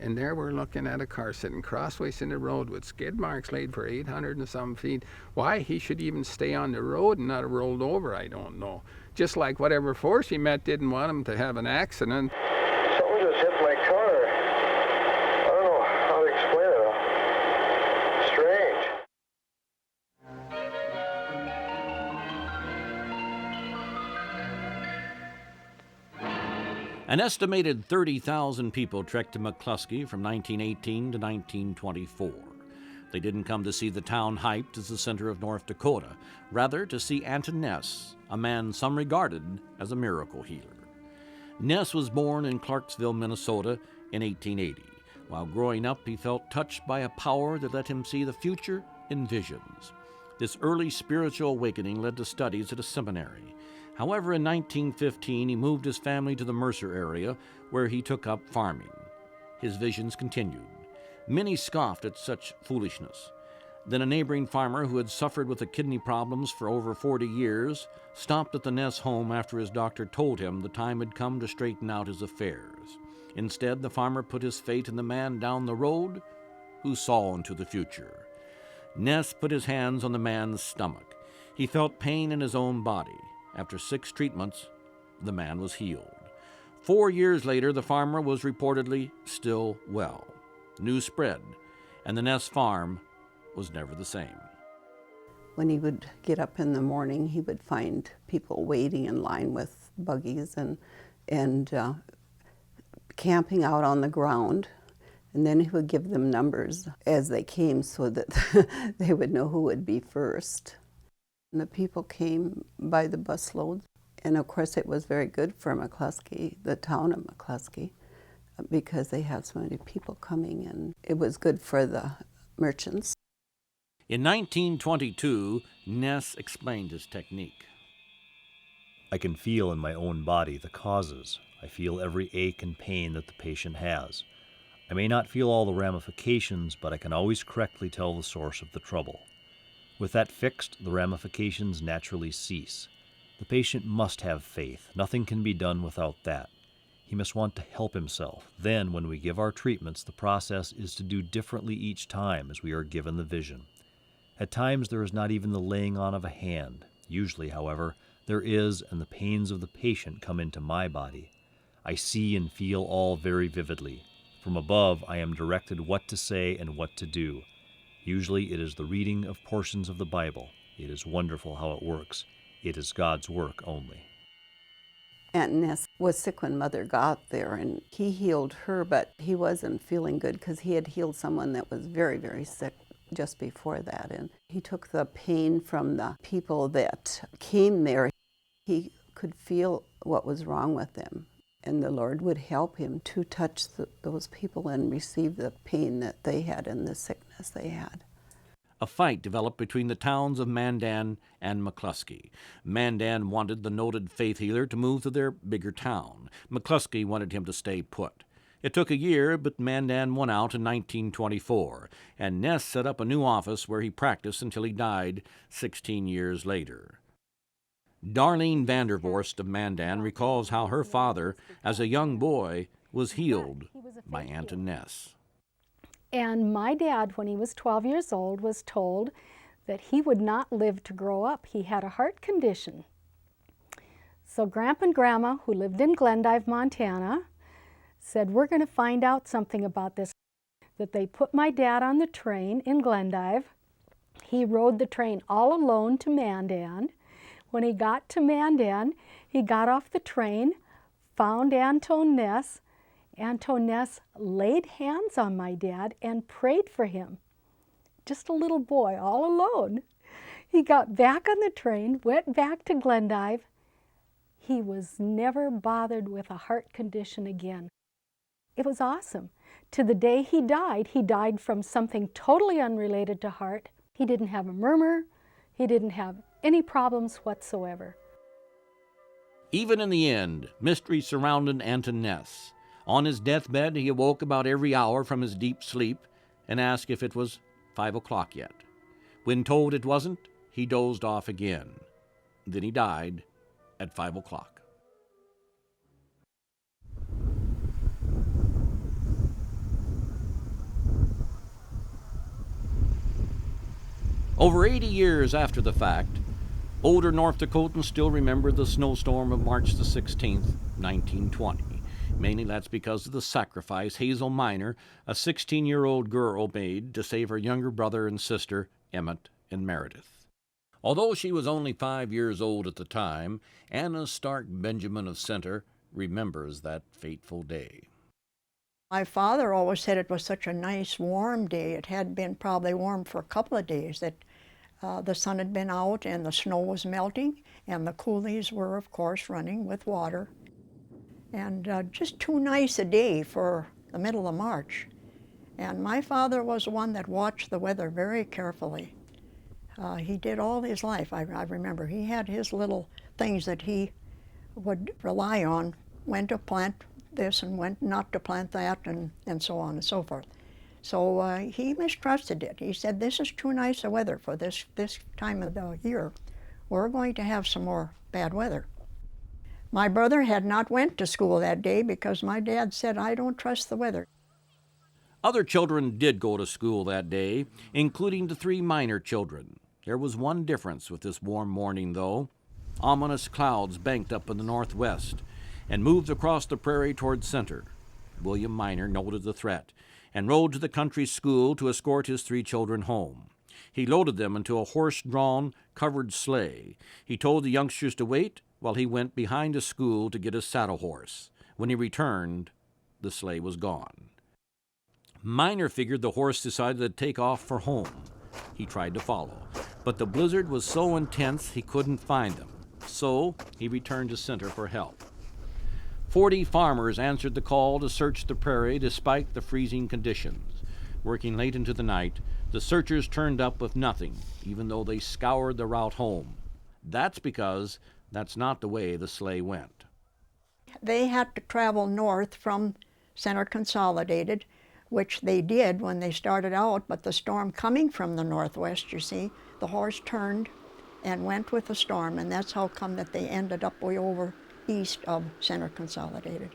and there we're looking at a car sitting crossways in the road with skid marks laid for 800 and some feet. Why he should even stay on the road and not have rolled over, I don't know. Just like whatever force he met didn't want him to have an accident. Something just hit my car. I don't know how to explain it. Strange. An estimated 30,000 people trekked to McCluskey from 1918 to 1924. They didn't come to see the town hyped as the center of North Dakota, rather to see Anton Ness, a man some regarded as a miracle healer. Ness was born in Clarksville, Minnesota in 1880. While growing up, he felt touched by a power that let him see the future in visions. This early spiritual awakening led to studies at a seminary. However, in 1915, he moved his family to the Mercer area, where he took up farming. His visions continued. Many scoffed at such foolishness. Then a neighboring farmer who had suffered with the kidney problems for over 40 years stopped at the Ness home after his doctor told him the time had come to straighten out his affairs. Instead, the farmer put his faith in the man down the road who saw into the future. Ness put his hands on the man's stomach. He felt pain in his own body. After 6 treatments, the man was healed. 4 years later, the farmer was reportedly still well. News spread, and the Ness farm was never the same. When he would get up in the morning, he would find people waiting in line with buggies and camping out on the ground. And then he would give them numbers as they came so that they would know who would be first. And the people came by the busloads. And of course, it was very good for McCluskey, the town of McCluskey, because they had so many people coming, and it was good for the merchants. In 1922, Ness explained his technique. I can feel in my own body the causes. I feel every ache and pain that the patient has. I may not feel all the ramifications, but I can always correctly tell the source of the trouble. With that fixed, the ramifications naturally cease. The patient must have faith. Nothing can be done without that. He must want to help himself. Then, when we give our treatments, the process is to do differently each time as we are given the vision. At times, there is not even the laying on of a hand. Usually, however, there is, and the pains of the patient come into my body. I see and feel all very vividly. From above, I am directed what to say and what to do. Usually, it is the reading of portions of the Bible. It is wonderful how it works. It is God's work only. Aunt Ness was sick when Mother got there, and he healed her, but he wasn't feeling good because he had healed someone that was very, very sick just before that. And he took the pain from the people that came there. He could feel what was wrong with them, and the Lord would help him to touch those people and receive the pain that they had and the sickness they had. A fight developed between the towns of Mandan and McCluskey. Mandan wanted the noted faith healer to move to their bigger town. McCluskey wanted him to stay put. It took a year, but Mandan won out in 1924, and Ness set up a new office where he practiced until he died 16 years later. Darlene Vandervorst of Mandan recalls how her father, as a young boy, was healed by Aunt Ness. And my dad, when he was 12 years old, was told that he would not live to grow up. He had a heart condition. So Grandpa and Grandma, who lived in Glendive, Montana, said, we're going to find out something about this. That they put my dad on the train in Glendive. He rode the train all alone to Mandan. When he got to Mandan, he got off the train, found Antone Ness. Antone Ness laid hands on my dad and prayed for him. Just a little boy, all alone. He got back on the train, went back to Glendive. He was never bothered with a heart condition again. It was awesome. To the day he died from something totally unrelated to heart. He didn't have a murmur. He didn't have any problems whatsoever. Even in the end, mystery surrounded Antone Ness. On his deathbed, he awoke about every hour from his deep sleep and asked if it was 5 o'clock yet. When told it wasn't, he dozed off again. Then he died at 5 o'clock. Over 80 years after the fact, older North Dakotans still remember the snowstorm of March the 16th, 1920. Mainly that's because of the sacrifice Hazel Miner, a 16-year-old girl, made to save her younger brother and sister, Emmett and Meredith. Although she was only 5 years old at the time, Anna Stark Benjamin of Center remembers that fateful day. My father always said it was such a nice warm day. It had been probably warm for a couple of days, that the sun had been out and the snow was melting, and the coulees were, of course, running with water. And just too nice a day for the middle of March. And my father was one that watched the weather very carefully. He did all his life, I remember. He had his little things that he would rely on, when to plant this and when not to plant that, and so on and so forth. So he mistrusted it. He said, this is too nice a weather for this time of the year. We're going to have some more bad weather. My brother had not went to school that day because my dad said, I don't trust the weather. Other children did go to school that day, including the 3 minor children. There was one difference with this warm morning, though. Ominous clouds banked up in the northwest and moved across the prairie toward center. William Minor noted the threat and rode to the country school to escort his 3 children home. He loaded them into a horse-drawn, covered sleigh. He told the youngsters to wait while he went behind the school to get his saddle horse. When he returned, the sleigh was gone. Minor figured the horse decided to take off for home. He tried to follow, but the blizzard was so intense he couldn't find them. So he returned to center for help. 40 farmers answered the call to search the prairie despite the freezing conditions. Working late into the night, the searchers turned up with nothing, even though they scoured the route home. That's because that's not the way the sleigh went. They had to travel north from Center Consolidated, which they did when they started out, but the storm coming from the northwest, you see, the horse turned and went with the storm, and that's how come that they ended up way over east of Center Consolidated.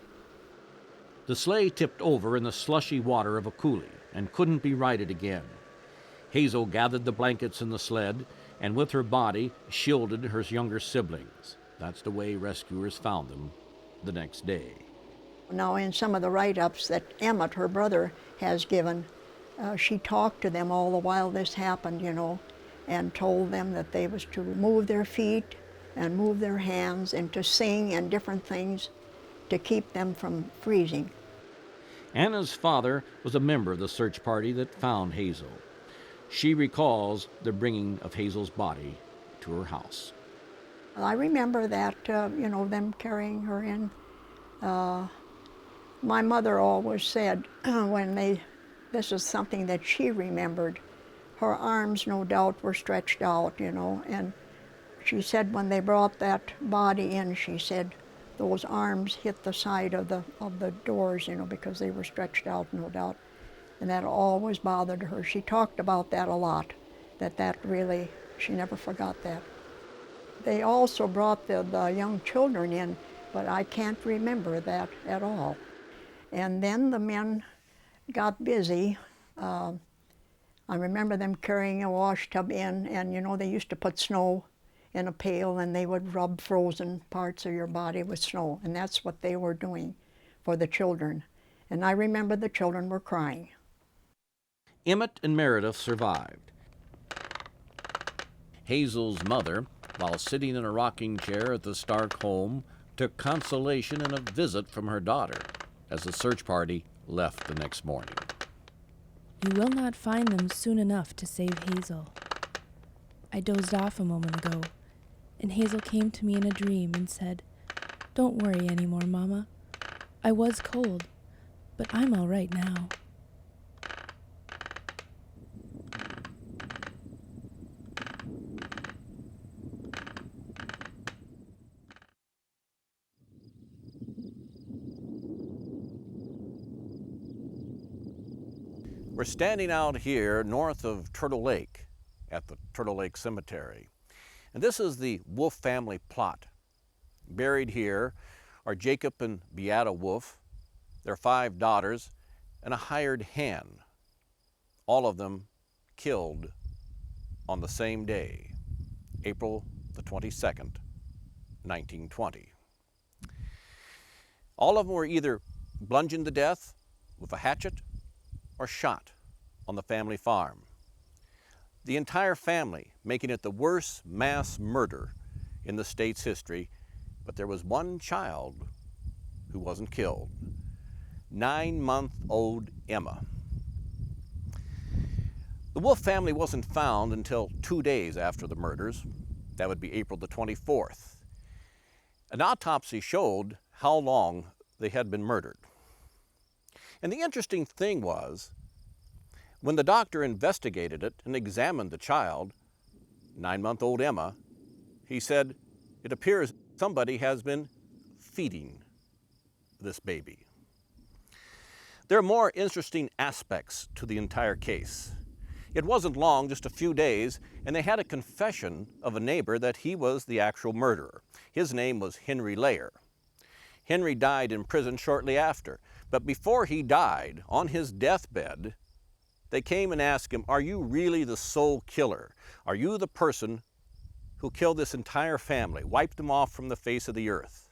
The sleigh tipped over in the slushy water of a coulee and couldn't be righted again. Hazel gathered the blankets in the sled and with her body shielded her younger siblings. That's the way rescuers found them the next day. Now in some of the write-ups that Emmett, her brother, has given, she talked to them all the while this happened, you know, and told them that they was to move their feet and move their hands and to sing and different things to keep them from freezing. Anna's father was a member of the search party that found Hazel. She recalls the bringing of Hazel's body to her house. I remember that, you know, them carrying her in. My mother always said this is something that she remembered, her arms no doubt were stretched out, you know, and she said when they brought that body in, she said those arms hit the side of the doors, you know, because they were stretched out, no doubt. And that always bothered her. She talked about that a lot, that really, she never forgot that. They also brought the young children in, but I can't remember that at all. And then the men got busy. I remember them carrying a wash tub in, and you know, they used to put snow in a pail and they would rub frozen parts of your body with snow, and that's what they were doing for the children. And I remember the children were crying. Emmett and Meredith survived. Hazel's mother, while sitting in a rocking chair at the Stark home, took consolation in a visit from her daughter as the search party left the next morning. You will not find them soon enough to save Hazel. I dozed off a moment ago, and Hazel came to me in a dream and said, "Don't worry anymore, Mama. I was cold, but I'm all right now." We're standing out here north of Turtle Lake at the Turtle Lake Cemetery. And this is the Wolf family plot. Buried here are Jacob and Beata Wolf, their 5 daughters, and a hired hand. All of them killed on the same day, April the 22nd, 1920. All of them were either bludgeoned to death with a hatchet or shot on the family farm. The entire family making it the worst mass murder in the state's history, but there was one child who wasn't killed, 9-month-old Emma. The Wolf family wasn't found until 2 days after the murders. That would be April the 24th. An autopsy showed how long they had been murdered. And the interesting thing was, when the doctor investigated it and examined the child, 9-month-old Emma, he said, it appears somebody has been feeding this baby. There are more interesting aspects to the entire case. It wasn't long, just a few days, and they had a confession of a neighbor that he was the actual murderer. His name was Henry Layer. Henry died in prison shortly after, but before he died, on his deathbed, they came and asked him, "Are you really the sole killer? Are you the person who killed this entire family, wiped them off from the face of the earth?"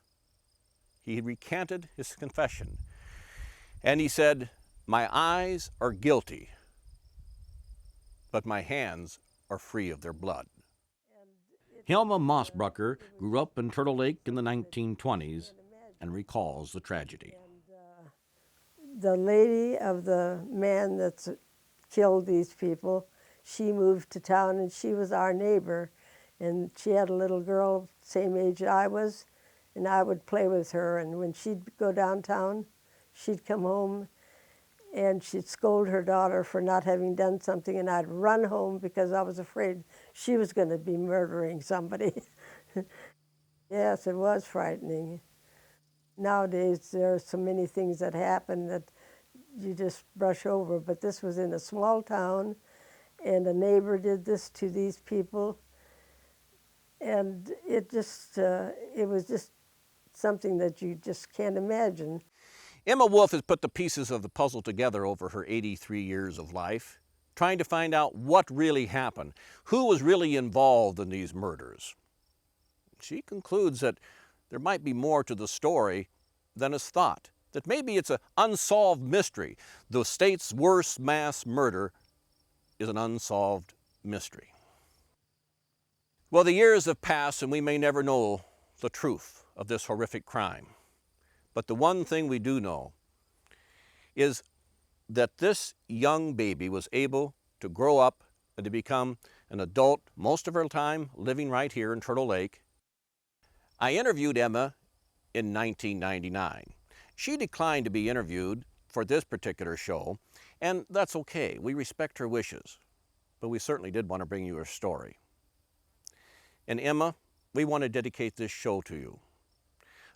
He recanted his confession, and he said, "My eyes are guilty, but my hands are free of their blood." Hilma Mossbrucker grew up in Turtle Lake in the 1920s and recalls the tragedy. The lady of the man that's killed these people, she moved to town and she was our neighbor. And she had a little girl, same age I was, and I would play with her. And when she'd go downtown, she'd come home and she'd scold her daughter for not having done something, and I'd run home because I was afraid she was going to be murdering somebody. Yes, it was frightening. Nowadays, there are so many things that happen that you just brush over, but this was in a small town, and a neighbor did this to these people, and it was just something that you just can't imagine. Emma Wolf has put the pieces of the puzzle together over her 83 years of life, trying to find out what really happened, who was really involved in these murders. She concludes that there might be more to the story than is thought, that maybe it's an unsolved mystery. The state's worst mass murder is an unsolved mystery. Well, the years have passed and we may never know the truth of this horrific crime. But the one thing we do know is that this young baby was able to grow up and to become an adult, most of her time living right here in Turtle Lake. I interviewed Emma in 1999. She declined to be interviewed for this particular show, and that's okay. We respect her wishes, but we certainly did want to bring you her story. And Emma, we want to dedicate this show to you.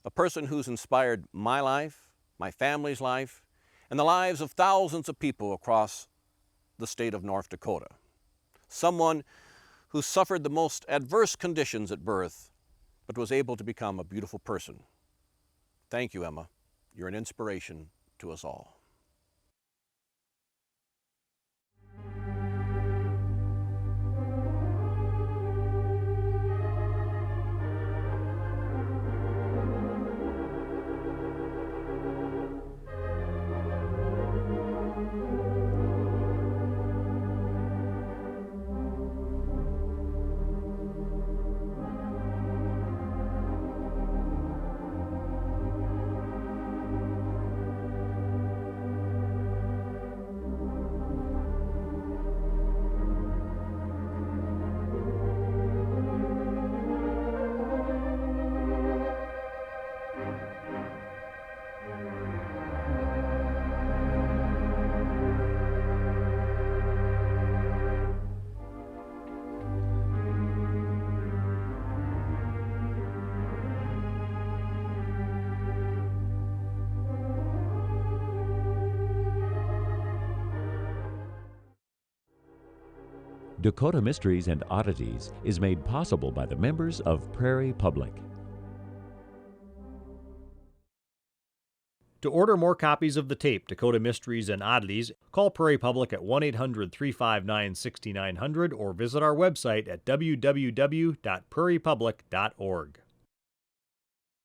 A person who's inspired my life, my family's life, and the lives of thousands of people across the state of North Dakota. Someone who suffered the most adverse conditions at birth, but was able to become a beautiful person. Thank you, Emma. You're an inspiration to us all. Dakota Mysteries and Oddities is made possible by the members of Prairie Public. To order more copies of the tape, Dakota Mysteries and Oddities, call Prairie Public at 1-800-359-6900 or visit our website at www.prairiepublic.org.